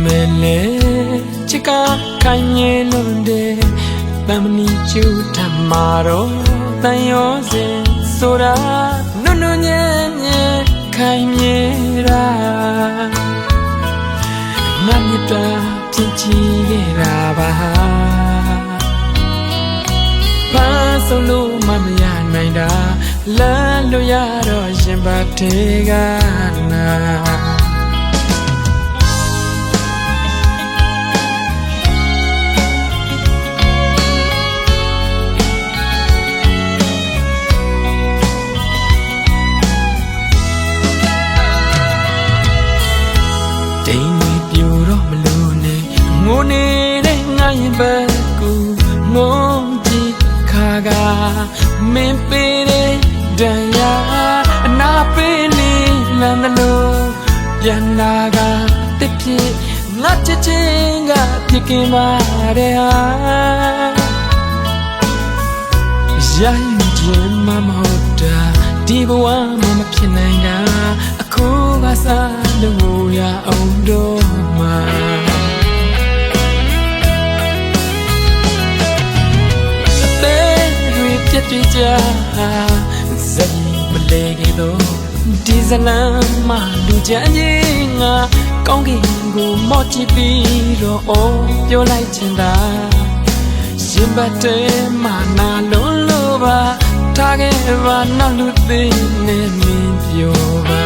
mele chika kanye lunde tamni chu thamaro tayo se sora nunu nye nye kanye ra namita pinchi ra ba pa solo mamaya naida la lo ya ro yin ba the ga na Baku ngonji kaga mempere daya napeli landalo yanaga tepi ngachenga pikimare ha yayi mamahoda diwa mama pinaina akuga sa lu ya ondo ma Tija zai malege do dizalam ma lu janjinga kaungingu mochi biro o pyo lai chin da shimbate ma na lolo ba tage ba na lu thi ne min pyo ba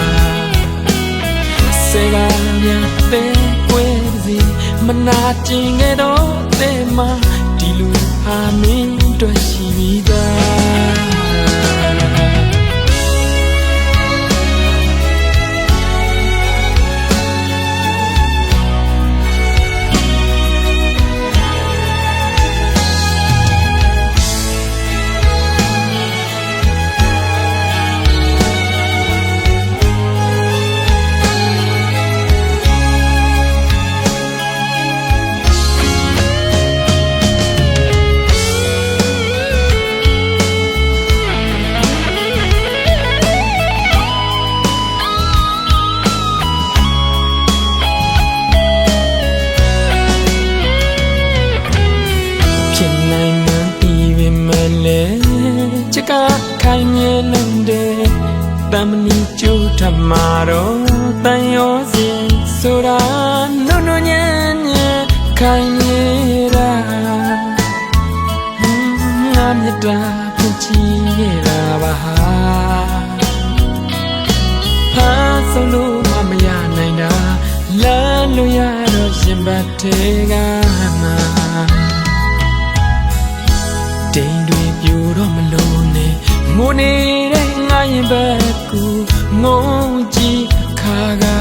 sega nya te kwe si mana chin ge do te ma di lu ha min twa shi bi da Kanye lunde tamni chu thamaro tayo se sora nunu nye nye kanye ra namita pinchi ra ba ha solo mamaya naina la lo ya ro yin ba the ga na ding dwi pyu ro ma lo ne Mone re ngai baku ngonji kaga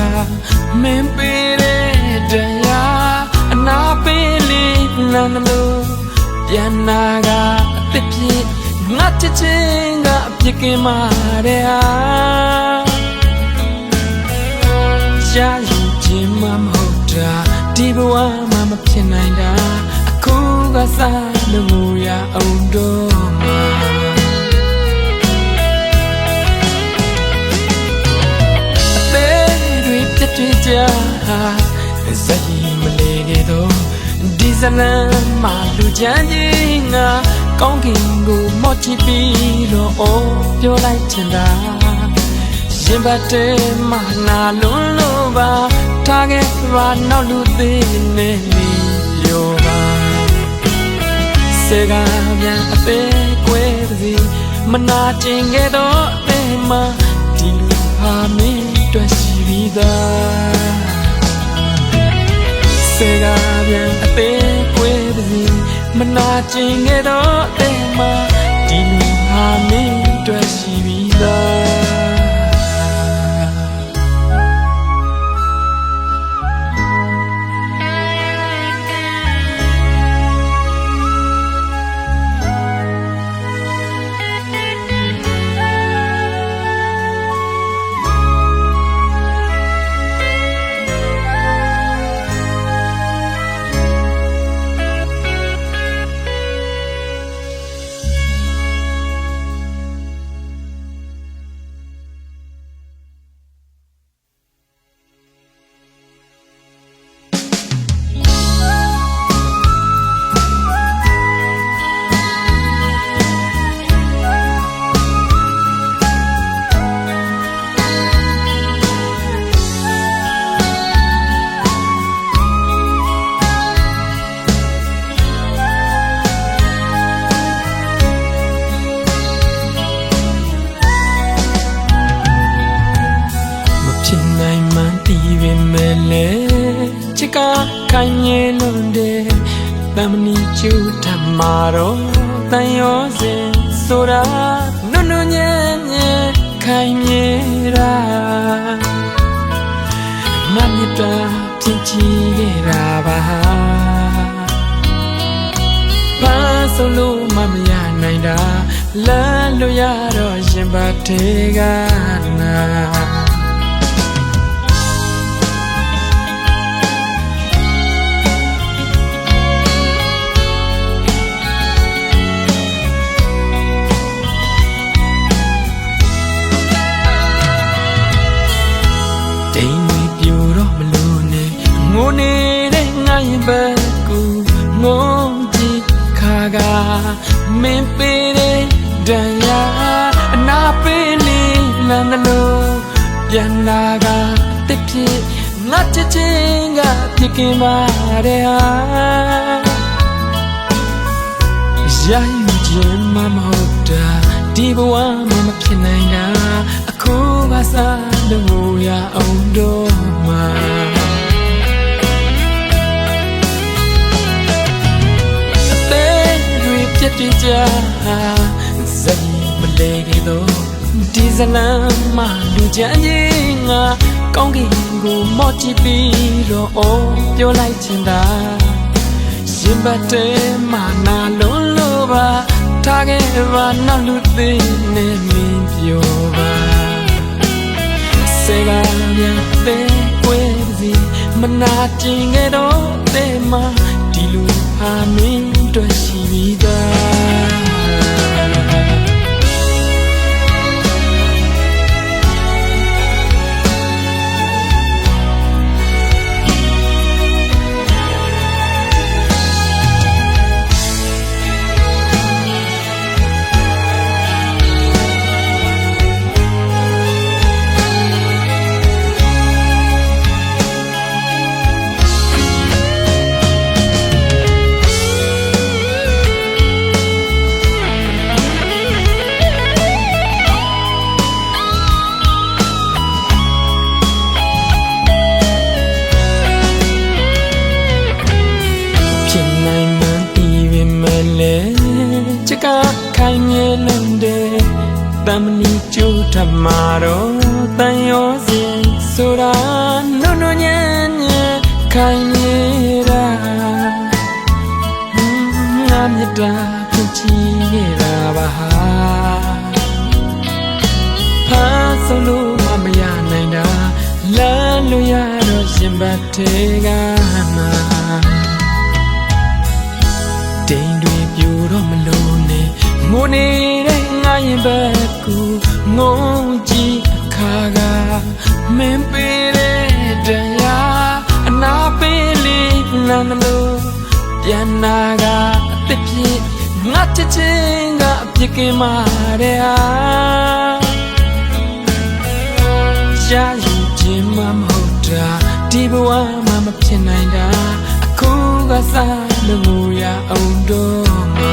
mempere daya anapeli lanalo yanaga tepi ngachenga pikimare ha yayi jima moda dibwa mama phinainda akuga sa lu ya ondo ma Tija zai malege do dizalam ma lu janjinga kaungingu mochi biro o pyo lai chin da yimbate ma na lolo ba tage ba naw lu thi ne mi yo ba sega mya ape kwe si mana chin ge do te ma di lu ha mi twa shi bi da Sega bien ape kwe si mana chin ge do te ma di lu ha mi twa shi bi da ka kanye lunde tamni chu thamaro tayo se sora nunu nye nye kanye ra namita pinchi ra ba pa solo mamya naida la lo ya ro yin ba the ga na ngô nê để ngay bờ cu ngô chi kha ga men pe de dan ya na pe li la na lo pian na ga te phi nga che che ga pi kin ba de ha ya yu jin ma ma hot da di bwa ma ma phit nai da akho ga sa lo ya aung do ma piet pi ja zai ma le ge do di zala ma lu jan ji nga kaung ki ko mo chi pi ro o pyo lai chin da yin ba te ma na lo lo ba tha ge ba na lu te ne min pyo ba se ga ya te kwe zi ma na chin ge do te ma di lu ha min do shi bi da khai nghe lần đề tâm ni chu thamaro tayo zin sura no no nya nya khai nghe ra nam yata pinchi ra ba ha solo mamaya nai da la lo ya ro yin ba the ga na ding dwi pyu ro ma lo ne ngô nê để ngay bờ cu ngô chi kha ga men pe de dan ya na pe li na na lo pian na ga te phi nga che che ga pi ke ma de ha ya yu jin ma mo da di bwa ma ma phin nai da akhu ga sa lo ya aung do ma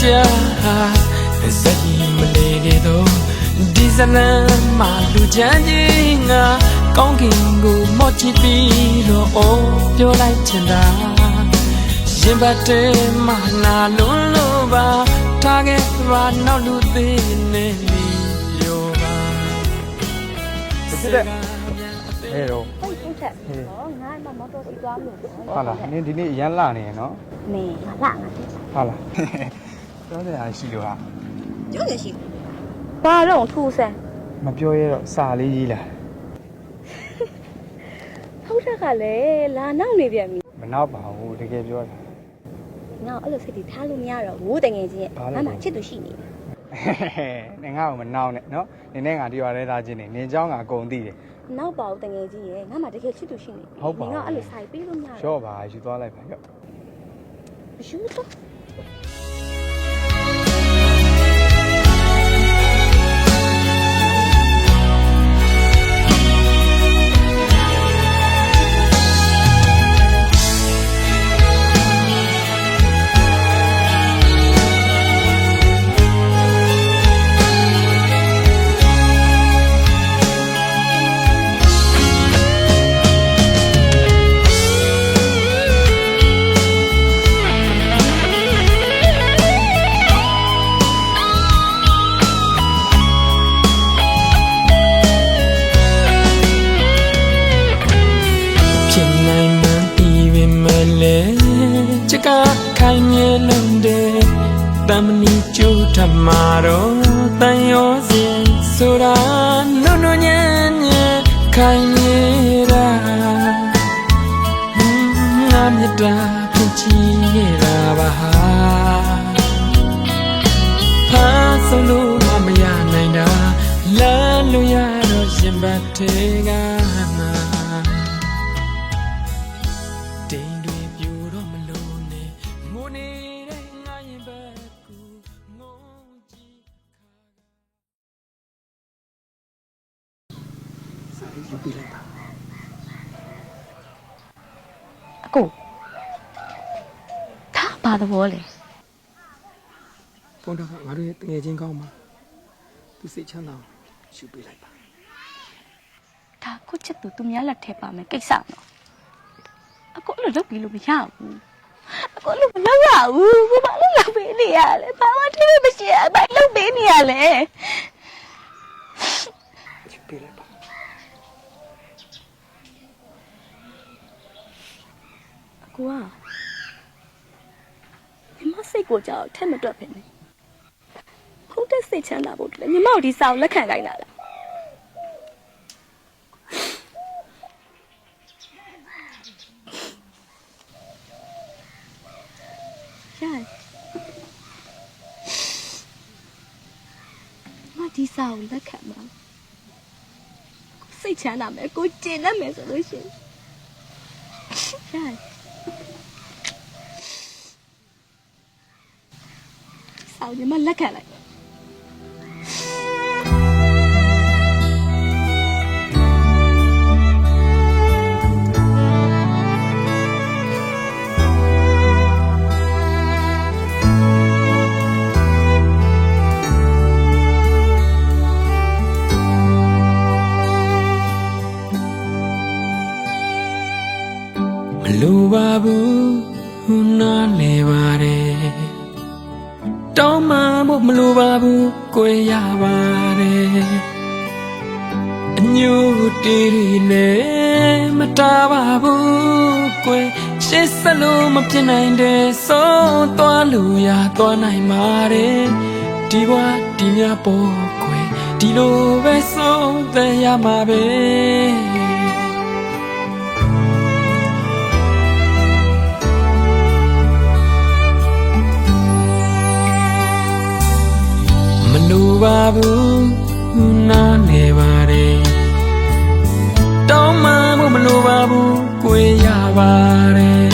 ja zai ma le ge do di zala ma lu jan ji nga kaung kin ko mo chi pi ro o pyo lai chin da yin ba te ma na lo lo ba tha ge ba naw lu te ne ni yo ba hey roဟုတ်ဟုတ်ချက်ဟောငါမှမော်တော်စီသွားမလို့ ဟုတ်လားနင်ဒီနေ့ရမ်းလာနေရနော် နေငါလာငါတိ ဟုတ်လားပြောစရာရှိလို့ဟာ ပြောရရှိဘာတော့ထူဆန်း မပြောရတော့စာလေးရေးလာ ဟုတ်ချက်ကလည်းလာနောက်နေပြန်ပြီ မနောက်ပါဘူးတကယ်ပြောတာ ငါအဲ့လိုစိတ်တွေထားလို့မရတော့ဘူးတကယ်ချင်းငါမှချစ်သူရှိနေတယ် နင်ငါ့ကိုမနောက်နဲ့နော်နင်နဲ့ငါဒီရွာထဲသားချင်းနေနင်เจ้าငါအကုန်သိတယ် နောက်ပါဘူးတကယ်ကြီးရဲ့ငါမှတကယ်ချစ်သူရှိနေငါအဲ့လိုဆိုင်ပေးလို့မရ ရော့ပါယူသွားလိုက်ပါရော့ ယူတော့ ဟ လေချက်ကခိုင်မြဲလုံးတဲ့တမနီကျိုးထမှာတော့တန်ရောစင်ဆိုတာနုံနုံညံ့ညံ့ခိုင်မြဲတာငါမြတ်တာဖြစ်ချီခဲ့တာပါဟာဆုံးလို့မရနိုင်တာလမ်းလို့ရတော့ရှင်ဘတ်ထဲကတိမ်တွေပြူတော့မလို့နဲ့ငိုနေတဲ့ငါရင်ဘတ်ကူငုံကြည့်စာရေးယူပြီးလိုက်ပါအကိုဒါဘာသဘောလဲဖုန်းတော့ငါတို့ရဲ့တငယ်ချင်းကောင်းမှာသူစိတ်ချမ်းသာယူပြီးလိုက်ပါဒါကိုချစ်သူများလက်ထဲပါမယ်ကိစ္စနော်အကိုလည်းလုပ်ပြီးလို့မရဘူးအကိုလည်းမလုပ်ရဘူးကိုဘာလို့လုပ်ပေးနေရလဲဘာမှထိမရှိရဘာလုပ်ပေးနေရလဲယူပြီးလိုက်ပါအကိုကညီမစိတ်ကိုကြောက်ထက်မတွက်ပဲနဲ့ဖုန်းတက်စိတ်ချမ်းသာဖို့ညီမတို့ဒီစာကိုလက်ခံခိုင်းတာလားဒီစာကိုလက်ခံမှာစိတ်ချမ်းသာမယ်ကိုကျင်တတ်မယ်ဆိုလို့ရှိရင်စာကိုညီမလက်ခံလိုက်လိုပါဘူးနားလေပါတယ်တောင်းမှမလိုပါဘူးကိုယ်ရပါတယ်အညို့တီးရီလည်းမတားပါဘူးကိုယ်ရှေ့ဆက်လို့မဖြစ်နိုင်တဲ့ဆုံးသွားလို့ရသွားနိုင်ပါတယ်ဒီဘဝဒီမြပေါ်ကိုယ်ဒီလိုပဲဆုံးသက်ရမှာပဲလိုပါဘူးနားနေပါတယ်တောင်းမှမလိုပါဘူးကိုယ်ရပါတယ်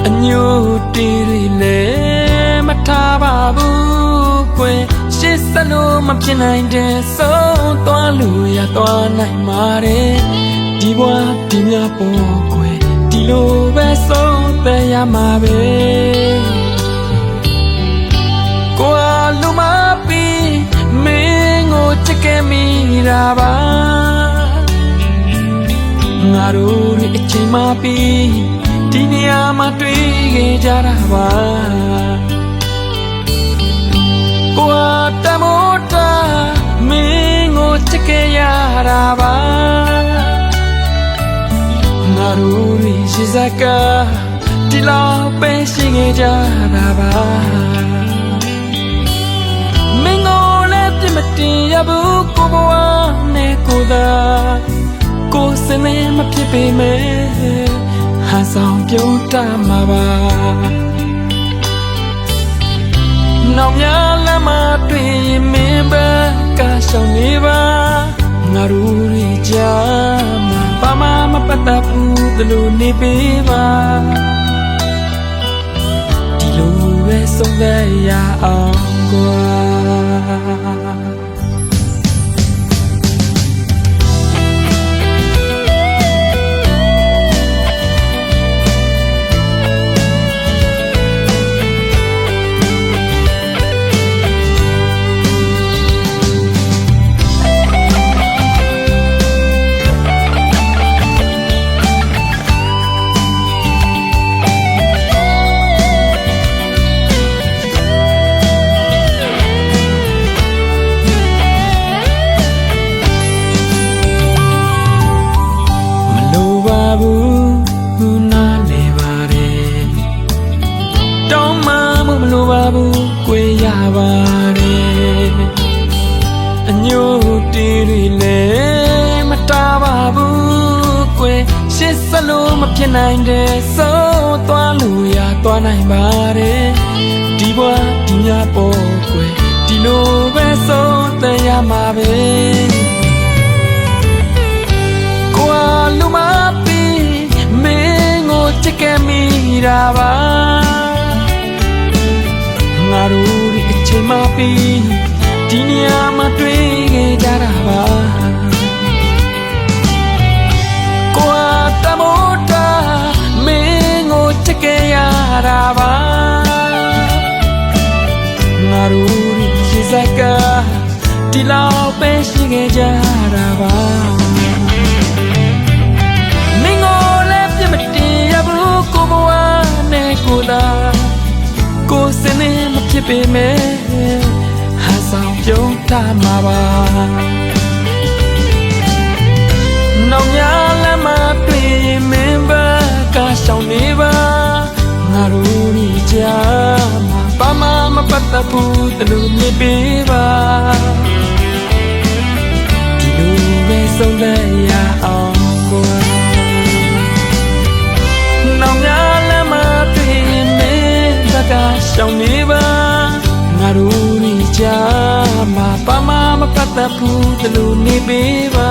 အညို့တီးရီလည်းမထားပါဘူးကိုယ်ရှေ့ဆက်လို့မဖြစ်နိုင်တဲ့ဆုံးသွားလို့ရသွားနိုင်ပါတယ်ဒီဘဝဒီမြပေါ်ကိုယ်ဒီလိုပဲဆုံးသက်ရမှာပဲလူမပီမင်းကိုချစ်ခဲ့မိတာပါငါတို့ရဲ့အချိန်မှပြီးဒီနေရာမှာတွေ့ခဲ့ကြတာပါကိုယ်တမိုးတာမင်းကိုချစ်ခဲ့ရတာပါငါတို့ရဲ့ရှိစကားဒီလောက်ပဲရှိခဲ့ကြတာပါမတင်ရဘူးကိုဘဝနဲ့ကိုသာကိုစနေမဖြစ်ပေမဲ့ဟာဆောင်ပြုံးတမှာပါနောင်များလမ်းမတွေ့ရင်မင်းဘက်ကရှောင်နေပါငါတို့ရကြမှာဘာမှမပတ်သက်ဘူးဒီလိုနေပေးပါဒီလိုပဲဆုံးသက်ရအောင်ကွာ ပါတယ်အညိုတီတွေလည်းမတားပါဘူးကွယ်ရှစ်စလုံးမဖြစ်နိုင်တဲ့စိုးသွားလို့ရသွားနိုင်ပါတယ်ဒီဘဝဒီညပေါ်ကွယ်ဒီလိုပဲဆုံးသက်ရမှာပဲကိုယ်လူမပီမင်းကိုချစ်ခဲ့မိတာပါငါတို့ဒီအချိန်မှပြီးဒီနေရာမှာတွေ့ခဲ့ကြတာပါကိုယ်တမိုးတာမင်းကိုချစ်ခဲ့ရတာပါငါတို့ဒီရေစက်ကဒီလောက်ပဲရှိခဲ့ကြတာပါမင်းကိုလည်းပြမတင်ရဘူးကိုဘဝနဲ့ကိုသာကိုစနေမဖြစ်ပေမဲ့ဟာဆောင်ပြုံးထားမှာပါနောင်ရလမ်းမှာတွေ့မင်းဘာကရှောင်းနေပါငါတို့ဒီကြားမှာဘာမှမပတ်သက်ဘူးတလူမြင်ပေးပါဒီလိုပဲဆုံးသက်ရအောင်ကိုနောင်ရလမ်းမှာတွေ့မင်းဘာကရှောင်းနေပါငါတို့ဒီကြားမှာဘာမှမပတ်သက်ဘူးတလူနေပေးပါ